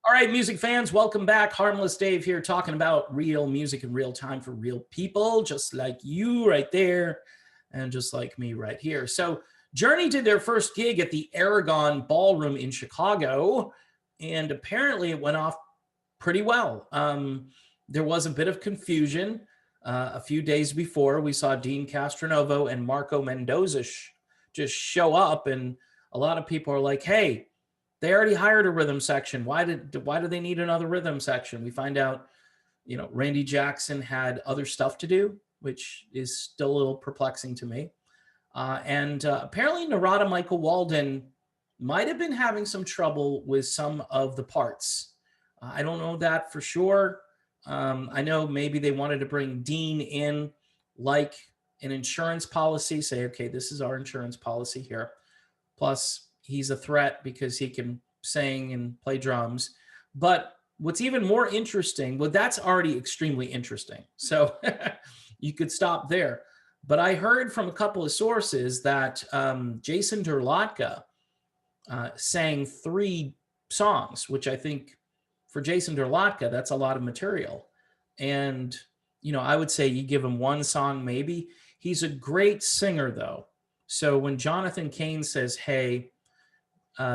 All right, music fans, welcome back. Harmless Dave here talking about real music in real time for real people, just like you right there and just like me right here. So, Journey did their first gig at the Aragon Ballroom in Chicago, and apparently it went off pretty well. There was a bit of confusion. A few days before, we saw Dean Castronovo and Marco Mendoza just show up, and a lot of people are like, hey, they already hired a rhythm section. Why do they need another rhythm section? We find out, Randy Jackson had other stuff to do, which is still a little perplexing to me. And apparently Narada Michael Walden might have been having some trouble with some of the parts. I don't know that for sure. I know maybe they wanted to bring Dean in like an insurance policy, say, okay, this is our insurance policy here. Plus, he's a threat because he can sing and play drums. But what's even more interesting, well, that's already extremely interesting. So you could stop there. But I heard from a couple of sources that Jason Derlatka sang 3 songs, which I think for Jason Derlatka, that's a lot of material. And, I would say you give him 1 song, maybe. He's a great singer, though. So when Jonathan Cain says, hey,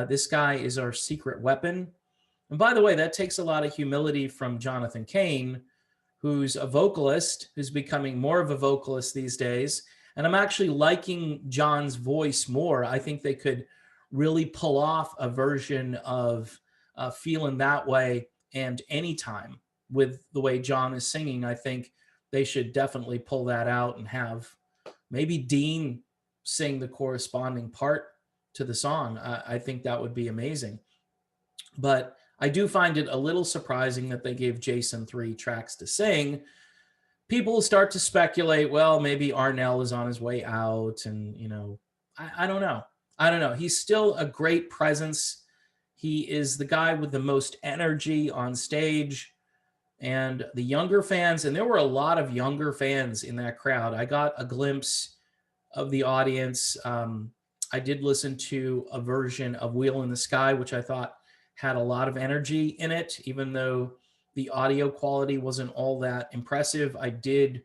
this guy is our secret weapon. And by the way, that takes a lot of humility from Jonathan Cain, who's a vocalist, who's becoming more of a vocalist these days. And I'm actually liking John's voice more. I think they could really pull off a version of Feeling That Way and Anytime with the way John is singing. I think they should definitely pull that out and have maybe Dean sing the corresponding part to the song. I think that would be amazing. But I do find it a little surprising that they gave Jason 3 tracks to sing. People start to speculate, well, maybe Arnell is on his way out. And, I don't know. I don't know. He's still a great presence. He is the guy with the most energy on stage. And the younger fans, and there were a lot of younger fans in that crowd. I got a glimpse of the audience. I did listen to a version of Wheel in the Sky, which I thought had a lot of energy in it, even though the audio quality wasn't all that impressive. I did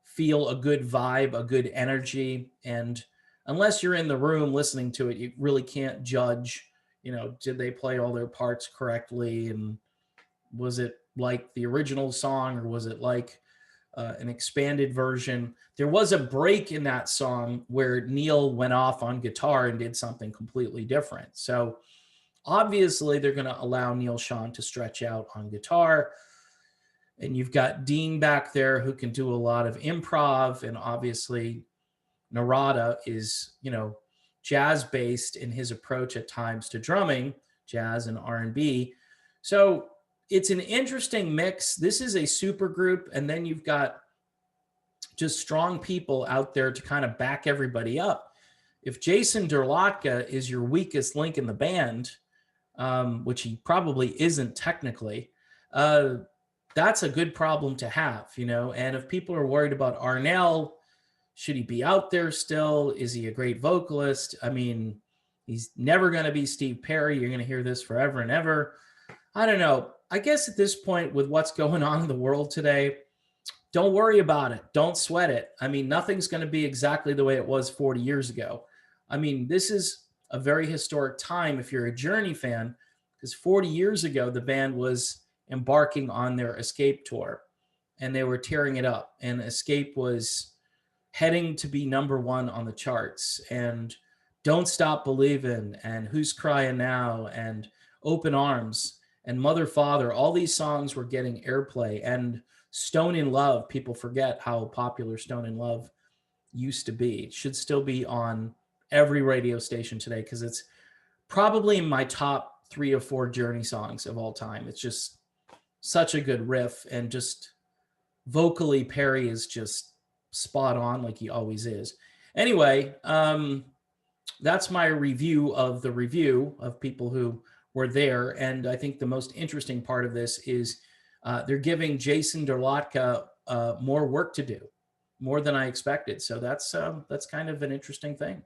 feel a good vibe, a good energy. And unless you're in the room listening to it, you really can't judge, did they play all their parts correctly? And was it like the original song, or was it like an expanded version? There was a break in that song where Neil went off on guitar and did something completely different. So obviously they're going to allow Neil Schon to stretch out on guitar. And you've got Dean back there who can do a lot of improv. And obviously Narada is, jazz based in his approach at times to drumming, jazz and R&B. So it's an interesting mix. This is a super group. And then you've got just strong people out there to kind of back everybody up. If Jason Derlatka is your weakest link in the band, which he probably isn't technically, that's a good problem to have, And if people are worried about Arnell, should he be out there still? Is he a great vocalist? I mean, he's never going to be Steve Perry. You're going to hear this forever and ever. I don't know. I guess at this point, with what's going on in the world today, don't worry about it. Don't sweat it. I mean, nothing's going to be exactly the way it was 40 years ago. I mean, this is a very historic time if you're a Journey fan, because 40 years ago, the band was embarking on their Escape tour and they were tearing it up. And Escape was heading to be #1 on the charts. And Don't Stop Believin' and Who's Crying Now and Open Arms and Mother Father, all these songs were getting airplay. And Stone in Love, people forget how popular Stone in Love used to be. It should still be on every radio station today because it's probably my top 3 or 4 Journey songs of all time. It's just such a good riff, and just vocally Perry is just spot on like he always is. Anyway, that's my review of the review of people who were there. And I think the most interesting part of this is they're giving Jason Derlatka more work to do, more than I expected. So that's kind of an interesting thing.